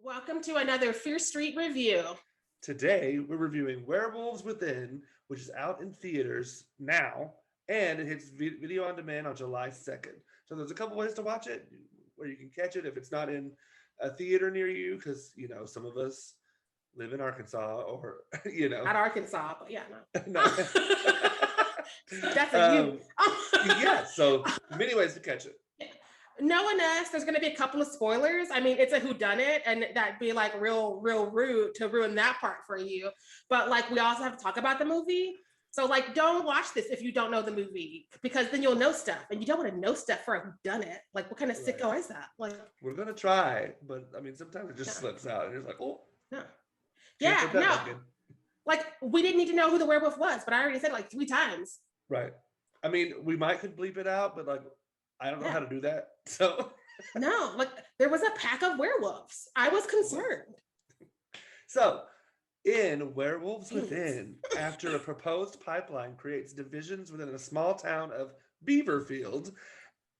Welcome to another Fear Street review. Today, we're reviewing Werewolves Within, which is out in theaters now, and it hits video on demand on July 2nd. So there's a couple ways to watch it, where you can catch it if it's not in a theater near you, because, some of us live in Arkansas or, Not Arkansas, but yeah, no. no. That's a you. Yeah, so many ways to catch it. Knowing us, there's going to be a couple of spoilers. I mean, it's a whodunit, and that'd be like real rude to ruin that part for you. But like, we also have to talk about the movie. So like, don't watch this if you don't know the movie, because then you'll know stuff, and you don't want to know stuff for a whodunit. Like, what kind of sicko is that? Like, we're gonna try, but I mean, sometimes it just slips out, and you're like, oh, no, yeah, no. Like, we didn't need to know who the werewolf was, but I already said it like 3 times. Right. I mean, we might could bleep it out, but like, I don't know how to do that. So no, like there was a pack of werewolves. I was concerned. So in Werewolves Within, after a proposed pipeline creates divisions within a small town of Beaverfield,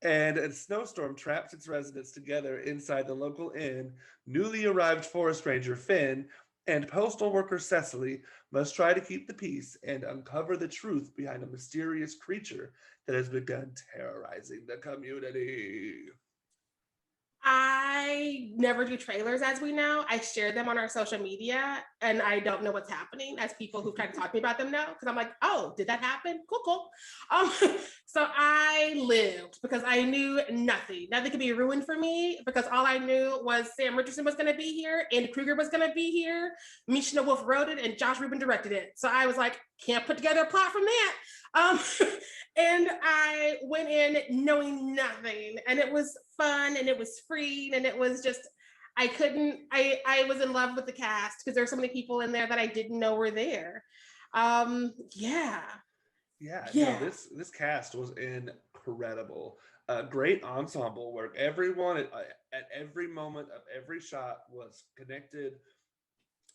and a snowstorm traps its residents together inside the local inn, newly arrived forest ranger Finn and postal worker Cecily must try to keep the peace and uncover the truth behind a mysterious creature that has begun terrorizing the community. I never do trailers, as we know. I share them on our social media, and I don't know what's happening, as people who try to talk to me about them know, because I'm like, oh, did that happen? Cool. So I lived because I knew nothing. Nothing could be ruined for me, because all I knew was Sam Richardson was going to be here, Andy Kruger was going to be here, Mishna Wolff wrote it, and Josh Ruben directed it. So I was like, can't put together a plot from that. And I went in knowing nothing, and it was fun, and it was free, and it was just, I was in love with the cast, because there's so many people in there that I didn't know were there. Yeah. No, this cast was incredible. Great ensemble work. Everyone at every moment of every shot was connected.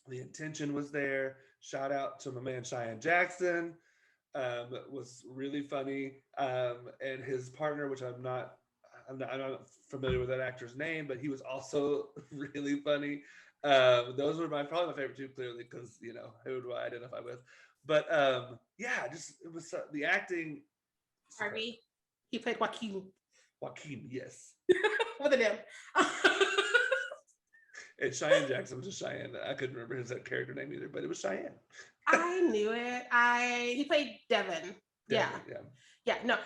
The intention was there. Shout out to my man Cheyenne Jackson. Was really funny. And his partner, which I'm not familiar with that actor's name, but he was also really funny. Those were probably my favorite two, clearly, because who do I identify with? But it was the acting. Harvey, he played Joaquin. Joaquin, yes. With an M. And Cheyenne Jackson was just Cheyenne. I couldn't remember his character name either, but it was Cheyenne. I knew it. He played Devin. Yeah. No,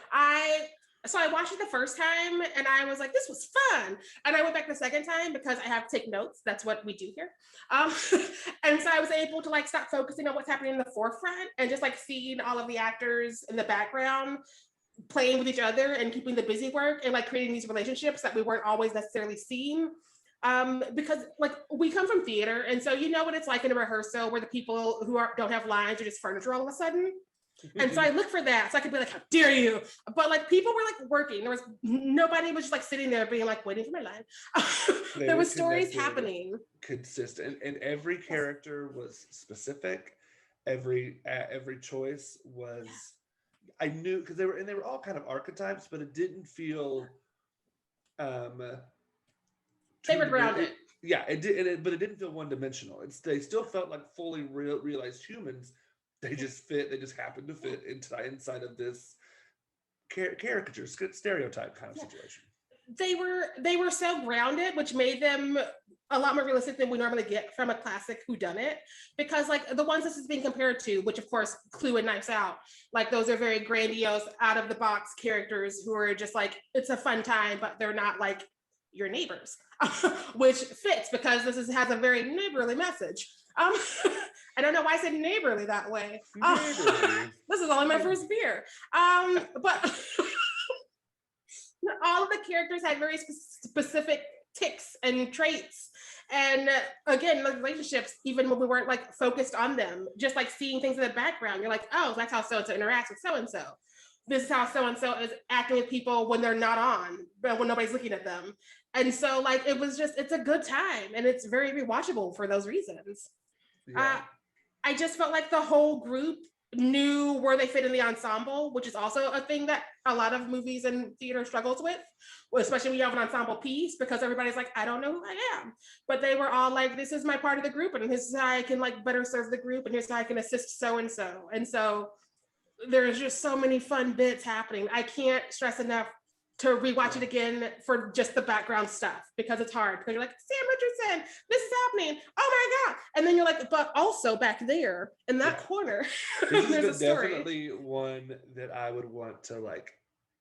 so I watched it the first time, and I was like, this was fun. And I went back the second time because I have to take notes. That's what we do here. And so I was able to like stop focusing on what's happening in the forefront and just like seeing all of the actors in the background playing with each other and keeping the busy work and like creating these relationships that we weren't always necessarily seeing. Because like we come from theater, and so you know what it's like in a rehearsal where the people who don't have lines are just furniture all of a sudden. And so I looked for that so I could be like, how dare you? But like people were like working. There was nobody was just like sitting there being like waiting for my line. There was stories happening. Consistent, and every character was specific. Every choice was, I knew, because they were all kind of archetypes, but it didn't feel they were grounded. It did, but it didn't feel one-dimensional. They still felt like fully realized humans. They just fit. They just happened to fit inside of this caricature, stereotype kind of situation. They were so grounded, which made them a lot more realistic than we normally get from a classic whodunit. Because like the ones this is being compared to, which of course Clue and Knives Out, like those are very grandiose, out of the box characters who are just like, it's a fun time, but they're not like your neighbors, which fits because has a very neighborly message. I don't know why I said neighborly that way. This is only my first beer. But all of the characters had very specific tics and traits. And again, the relationships, even when we weren't like focused on them, just like seeing things in the background, you're like, oh, that's how so-and-so interacts with so-and-so. This is how so-and-so is acting with people when they're not on, but when nobody's looking at them. And so like, it's a good time, and it's very rewatchable for those reasons. Yeah. I just felt like the whole group knew where they fit in the ensemble, which is also a thing that a lot of movies and theater struggles with, especially when you have an ensemble piece, because everybody's like, I don't know who I am. But they were all like, this is my part of the group, and this is how I can like better serve the group, and here's how I can assist so and so. And so there's just so many fun bits happening. I can't stress enough to rewatch it again for just the background stuff, because it's hard, because you're like, Sam Richardson, this is happening, oh my god, and then you're like, but also back there in that corner this is definitely one that I would want to like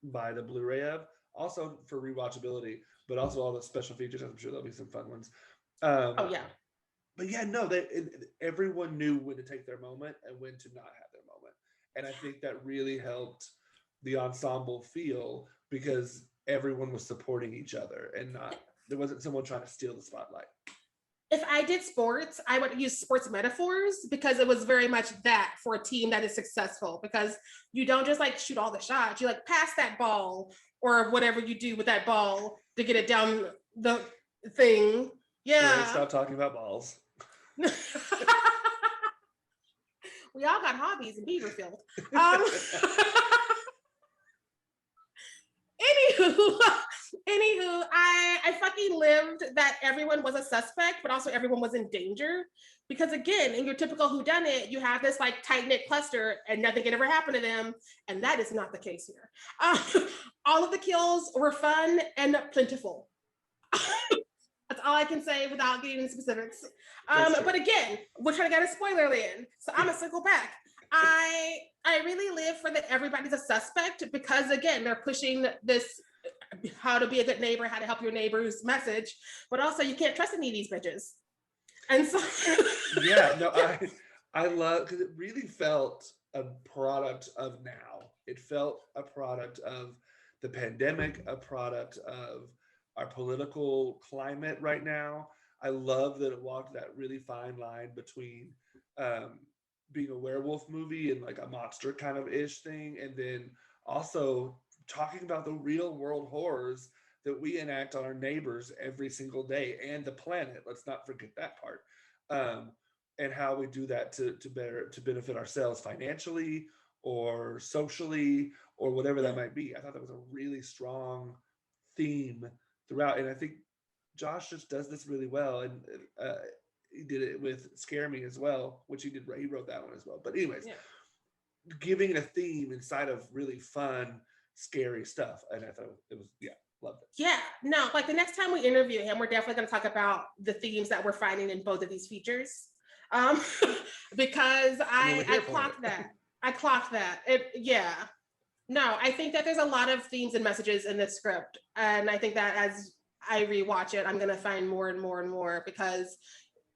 buy the Blu-ray of, also for rewatchability, but also all the special features. I'm sure there'll be some fun ones. Oh yeah. But yeah, no, everyone knew when to take their moment and when to not have their moment, and I think that really helped the ensemble feel, because everyone was supporting each other, and there wasn't someone trying to steal the spotlight. If I did sports, I would use sports metaphors, because it was very much that for a team that is successful, because you don't just like shoot all the shots, you like pass that ball or whatever you do with that ball to get it down the thing. Yeah. Great, stop talking about balls. We all got hobbies in Beaverfield. Anywho, I fucking lived that everyone was a suspect, but also everyone was in danger. Because again, in your typical whodunit, you have this like tight-knit cluster and nothing can ever happen to them. And that is not the case here. All of the kills were fun and plentiful. That's all I can say without getting into specifics. But again, we're trying to get a spoiler in, so I'm gonna circle back. I really live for the everybody's a suspect, because again, they're pushing this how to be a good neighbor, how to help your neighbors message, but also you can't trust any of these bitches. And so yeah, no, I love, because it really felt a product of now. It felt a product of the pandemic, a product of our political climate right now. I love that it walked that really fine line between being a werewolf movie and like a monster kind of ish thing, and then also talking about the real world horrors that we enact on our neighbors every single day, and the planet. Let's not forget that part. And how we do that to benefit ourselves financially or socially or whatever that might be. I thought that was a really strong theme throughout, and I think Josh just does this really well, and he did it with Scare Me as well, which he wrote that one as well. But anyways, giving it a theme inside of really fun, scary stuff, and I thought it was loved it. Yeah, no, like the next time we interview him, we're definitely going to talk about the themes that we're finding in both of these features, because I clocked that. I clocked that. No, I think that there's a lot of themes and messages in this script. And I think that as I rewatch it, I'm going to find more and more and more, because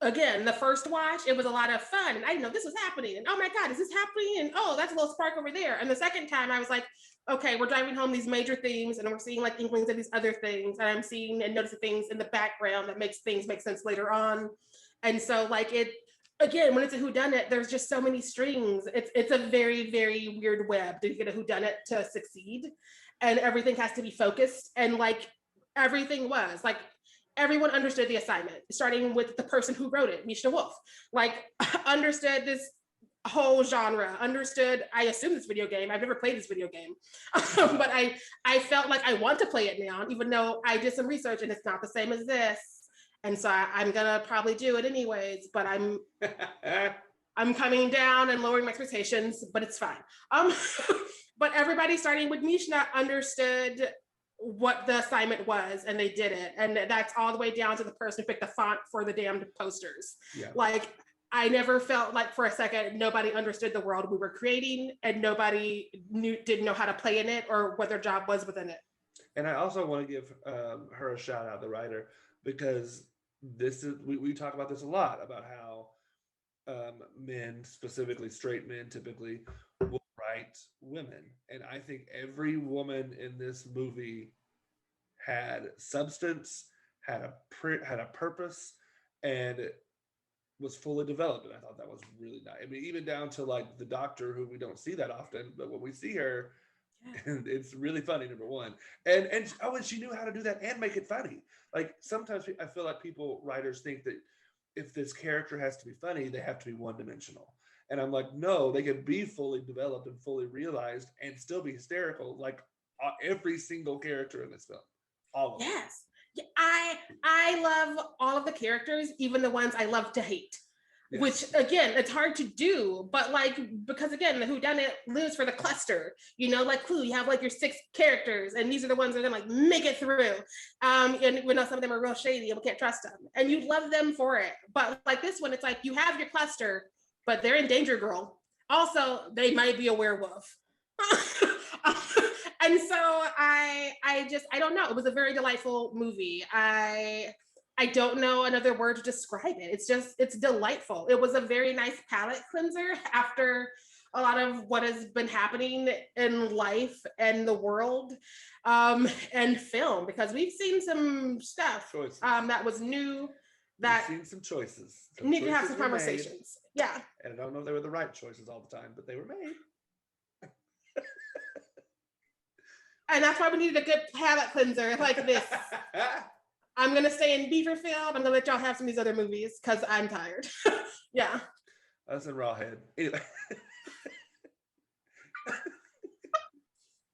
again, the first watch, it was a lot of fun. And I didn't know this was happening. And oh my God, is this happening? And oh, that's a little spark over there. And the second time I was like, okay, we're driving home these major themes, and we're seeing like inklings of these other things. And I'm seeing and noticing things in the background that makes things make sense later on. And so like again, when it's a whodunit, there's just so many strings. It's a very, very weird web to get a whodunit to succeed, and everything has to be focused. And like everything was like, everyone understood the assignment, starting with the person who wrote it, Mishna Wolff, like understood this whole genre, understood, I assume this video game. I've never played this video game, but I felt like I want to play it now, even though I did some research and it's not the same as this. And so I'm gonna probably do it anyways, but I'm coming down and lowering my expectations, but it's fine. But everybody starting with Mishna understood what the assignment was, and they did it. And that's all the way down to the person who picked the font for the damned posters. Yeah. Like, I never felt like for a second nobody understood the world we were creating, and nobody didn't know how to play in it or what their job was within it. And I also want to give her a shout out, the writer, because this is we talk about this a lot, about how men, specifically straight men, typically will write women, and I think every woman in this movie had substance, had a purpose, and was fully developed. And I thought that was really nice. I mean, even down to like the doctor, who we don't see that often, but when we see her, it's really funny, number one. And she knew how to do that and make it funny. Like sometimes I feel like writers think that if this character has to be funny, they have to be one-dimensional. And I'm like, no, they can be fully developed and fully realized and still be hysterical, like every single character in this film. All of them. Yes. Yeah, I love all of the characters, even the ones I love to hate. Yes. Which again, it's hard to do, but like, because again, the whodunit lives for the cluster, you know, like Clue, you have like your 6 characters, and these are the ones that are gonna like make it through. And we know some of them are real shady and we can't trust them, and you love them for it. But like this one, it's like you have your cluster, but they're in danger, girl. Also, they might be a werewolf. And so I don't know. It was a very delightful movie. I don't know another word to describe it. It's delightful. It was a very nice palate cleanser after a lot of what has been happening in life and the world, and film, because we've seen some stuff that was new. That we've seen some choices. Need to have some conversations. Yeah. And I don't know if they were the right choices all the time, but they were made. And that's why we needed a good palate cleanser like this. I'm going to stay in Beaverfield. I'm going to let y'all have some of these other movies because I'm tired. Yeah. That's in Rawhead. Anyway.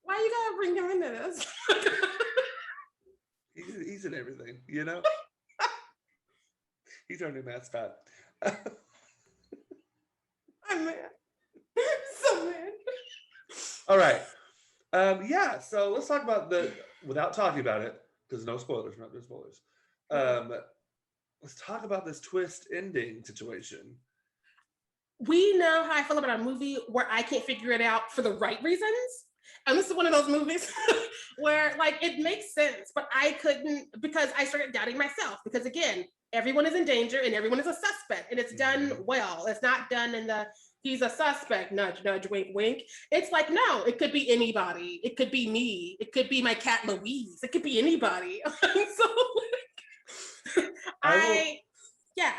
Why you got to bring him into this? He's in everything, you know? He's our new mascot. I'm mad. So mad. All right. Yeah, so let's talk about without talking about it, because no spoilers, we're not doing spoilers. Let's talk about this twist ending situation. We know how I feel about a movie where I can't figure it out for the right reasons. And this is one of those movies where like it makes sense, but I couldn't, because I started doubting myself. Because again, everyone is in danger and everyone is a suspect, and it's done well. It's not done in the he's a suspect, nudge, nudge, wink, wink. It's like, no, it could be anybody. It could be me. It could be my cat, Louise. It could be anybody. So I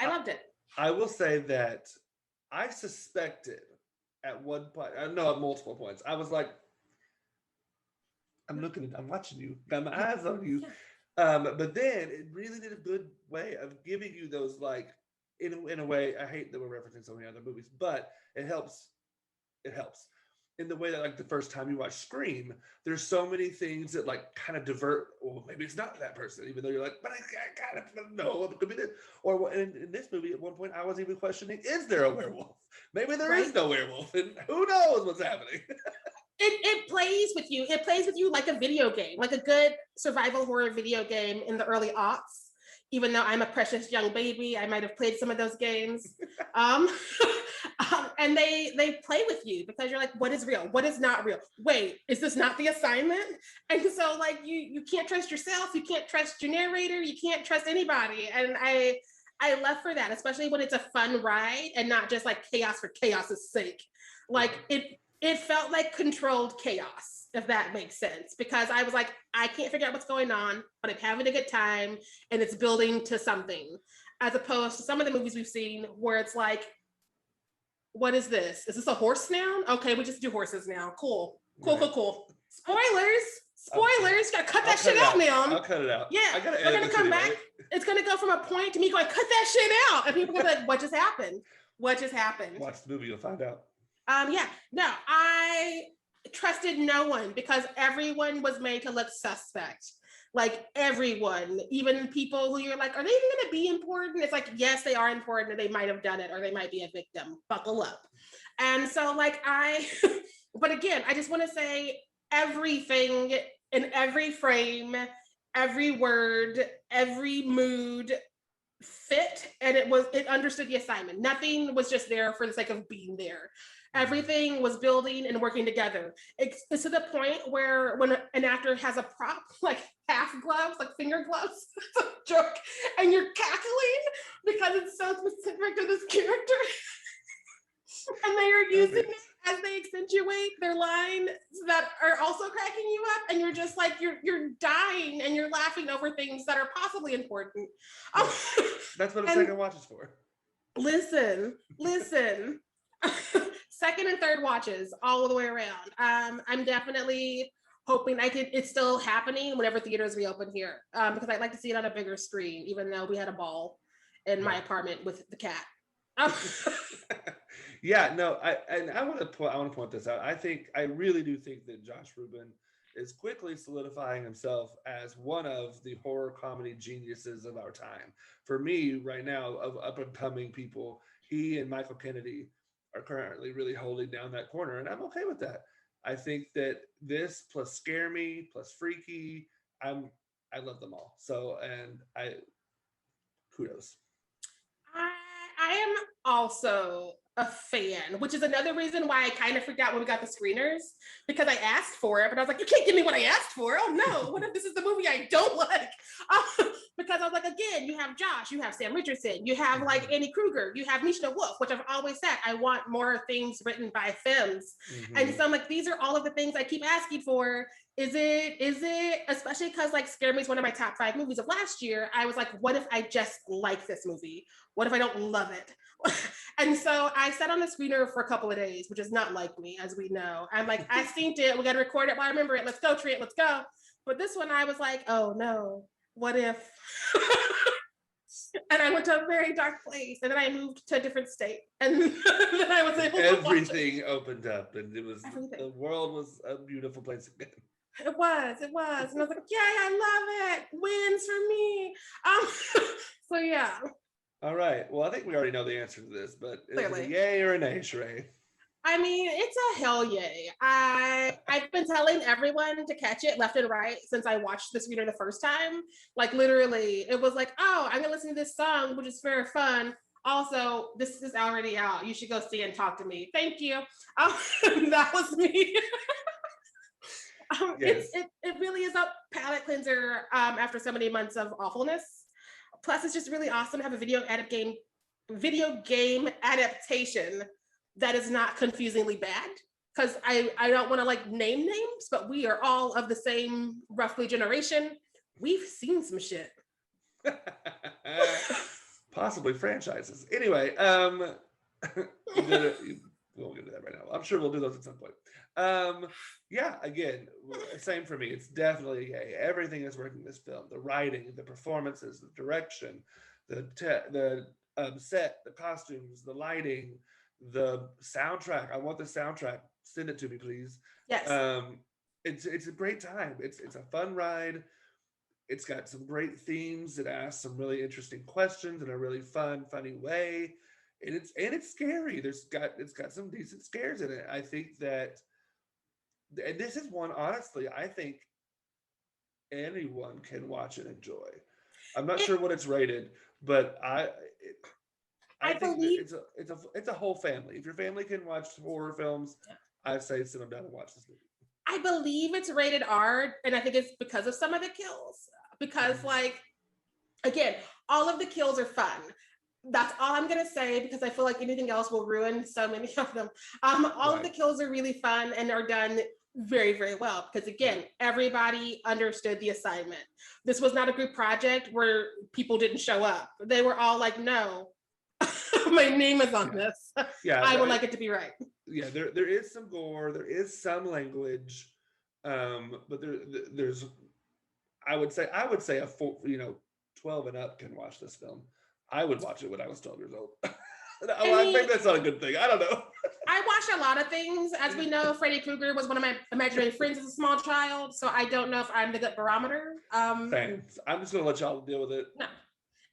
loved it. I will say that I suspected at one point, I know at multiple points, I was like, I'm watching you, got my eyes on you. But then it really did a good way of giving you those, like, in a way, I hate that we're referencing so many other movies, but it helps in the way that, like, the first time you watch Scream, there's so many things that like kind of divert, well, maybe it's not that person, even though you're like, but I kind of know it could be this. Or in this movie, at one point, I was even questioning, is there a werewolf? Maybe there is no werewolf, and who knows what's happening. It plays with you. It plays with you like a video game, like a good survival horror video game in the early aughts. Even though I'm a precious young baby, I might have played some of those games. And they play with you because you're like, what is real? What is not real? Wait, is this not the assignment? And so like you can't trust yourself, you can't trust your narrator, you can't trust anybody. And I love for that, especially when it's a fun ride and not just like chaos for chaos's sake. Like it felt like controlled chaos, if that makes sense, because I was like, I can't figure out what's going on, but I'm having a good time and it's building to something, as opposed to some of the movies we've seen where it's like, what is this? Is this a horse noun? Okay, we just do horses now. Cool. Spoilers. Gotta cut that shit out now. I'll cut it out. Yeah, we're gonna come back. It's gonna go from a point to me going, cut that shit out. And people are gonna be like, what just happened? Watch the movie, you'll find out. No, I trusted no one because everyone was made to look suspect. Like everyone, even people who you're like, are they even going to be important? It's like, yes, they are important, and they might have done it, or they might be a victim. Buckle up. And so like but again, I just want to say everything in every frame, every word, every mood fit, and it understood the assignment. Nothing was just there for the sake of being there. Everything was building and working together. It's to the point where when an actor has a prop, like half gloves, like finger gloves, it's a joke, and you're cackling because it's so specific to this character. And they are using it as they accentuate their lines that are also cracking you up, and you're just like, you're dying and you're laughing over things that are possibly important. That's what a second watch is for. Listen. Second and third watches all the way around. I'm definitely hoping it's still happening whenever theaters reopen here, because I'd like to see it on a bigger screen, even though we had a ball in my apartment with the cat. Yeah, no, I want to point this out. I really do think that Josh Ruben is quickly solidifying himself as one of the horror comedy geniuses of our time. For me, right now, of up and coming people, he and Michael Kennedy are currently really holding down that corner, and I'm okay with that. I think that this plus Scare Me plus Freaky, I love them all. So, and I kudos. I am also a fan, which is another reason why I kind of freaked out when we got the screeners, because I asked for it, but I was like, you can't give me what I asked for. Oh no, what if this is the movie I don't like? Because I was like, again, you have Josh, you have Sam Richardson, you have like Annie Kruger, you have Mishna Wolff, which I've always said, I want more things written by femmes. And so I'm like, these are all of the things I keep asking for. Is it, especially because like Scare Me is one of my top 5 movies of last year. I was like, what if I just like this movie? What if I don't love it? And so I sat on the screener for a couple of days, which is not like me, as we know. I'm like, I synced it. We got to record it while I remember it. Let's go, Trent. Let's go. But this one, I was like, oh no, what if? And I went to a very dark place, and then I moved to a different state, and then I was able to everything opened up, and the world was a beautiful place again. It was, and I was like, yay, I love it. Wins for me. So yeah. All right. Well, I think we already know the answer to this, but is it a yay or a nay, Sheree? I mean, it's a hell yay. I've been telling everyone to catch it left and right since I watched the screener the first time. Like literally, it was like, oh, I'm gonna listen to this song, which is very fun. Also, this is already out. You should go see and talk to me. Thank you. That was me. Yes. It really is a palate cleanser after so many months of awfulness. Plus, it's just really awesome to have a video game adaptation that is not confusingly bad. Because I don't want to like name names, but we are all of the same roughly generation. We've seen some shit. Possibly franchises. Anyway, we won't get to that right now. I'm sure we'll do those at some point. Yeah, again, same for me. It's definitely a yay. Everything is working in this film. The writing, the performances, the direction, the set, the costumes, the lighting, the soundtrack. I want the soundtrack. Send it to me, please. Yes. It's a great time. It's a fun ride. It's got some great themes that ask some really interesting questions in a really funny way. And it's scary. It's got some decent scares in it. I think that, and this is one, honestly, I think anyone can watch and enjoy. I'm not sure what it's rated, but I think it's a whole family. If your family can watch horror films, I say sit them down and watch this movie. I believe it's rated R, and I think it's because of some of the kills. Because like, again, all of the kills are fun. That's all I'm gonna say, because I feel like anything else will ruin so many of them. All of the kills are really fun and are done very, very well, because again, everybody understood the assignment. This was not a group project where people didn't show up. They were all like, no, my name is on this. Yeah, I would like it to be right. Yeah, there is some gore, there is some language, but there's I would say a 12 and up can watch this film. I would watch it when I was 12 years old. I think that's not a good thing. I don't know. I watched a lot of things. As we know, Freddy Krueger was one of my imaginary friends as a small child, so I don't know if I'm the good barometer. Thanks. I'm just going to let y'all deal with it. No.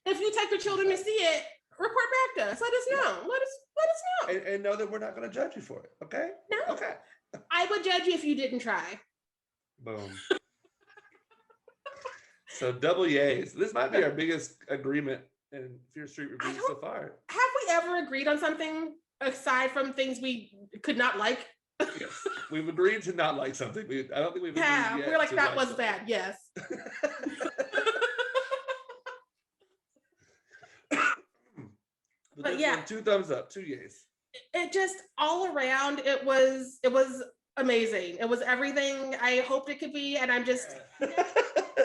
If you take your children to see it, report back to us. Let us know. Let us know. And know that we're not going to judge you for it, okay? No. Okay. I would judge you if you didn't try. Boom. So double yays. This might be our biggest agreement in Fear Street reviews so far. Have we ever agreed on something aside from things we could not like? Yes, we've agreed to not like something. I don't think we've agreed yet. We're like, that was bad. Yes. But yeah, 2 thumbs up, 2 yays. It just all around, it was amazing. It was everything I hoped it could be, and I'm just.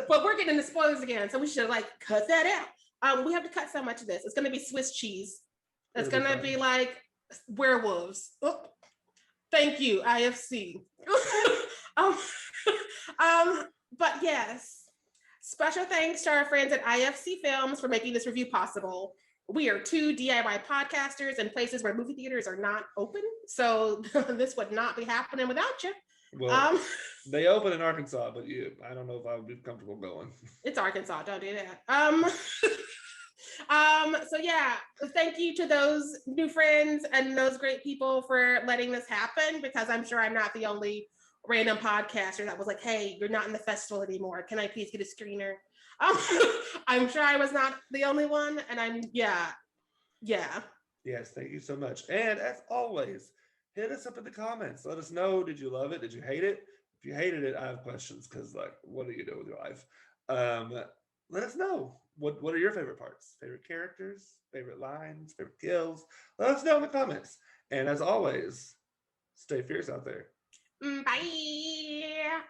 But we're getting into spoilers again, so we should like cut that out. We have to cut so much of this. It's going to be Swiss cheese. It's going to be like werewolves. Oh, thank you, IFC. But yes, special thanks to our friends at IFC Films for making this review possible. we are two DIY podcasters in places where movie theaters are not open. So this would not be happening without you. Well, they open in Arkansas, but I don't know if I would be comfortable going. It's Arkansas. Don't do that. So yeah, thank you to those new friends and those great people for letting this happen, because I'm sure I'm not the only random podcaster that was like, hey, you're not in the festival anymore. Can I please get a screener? I'm sure I was not the only one. And yeah. Yes, thank you so much. And as always, hit us up in the comments. Let us know, did you love it? Did you hate it? If you hated it, I have questions, because like, what do you do with your life? Let us know. What are your favorite parts? Favorite characters? Favorite lines? Favorite kills? Let us know in the comments. And as always, stay fierce out there. Bye.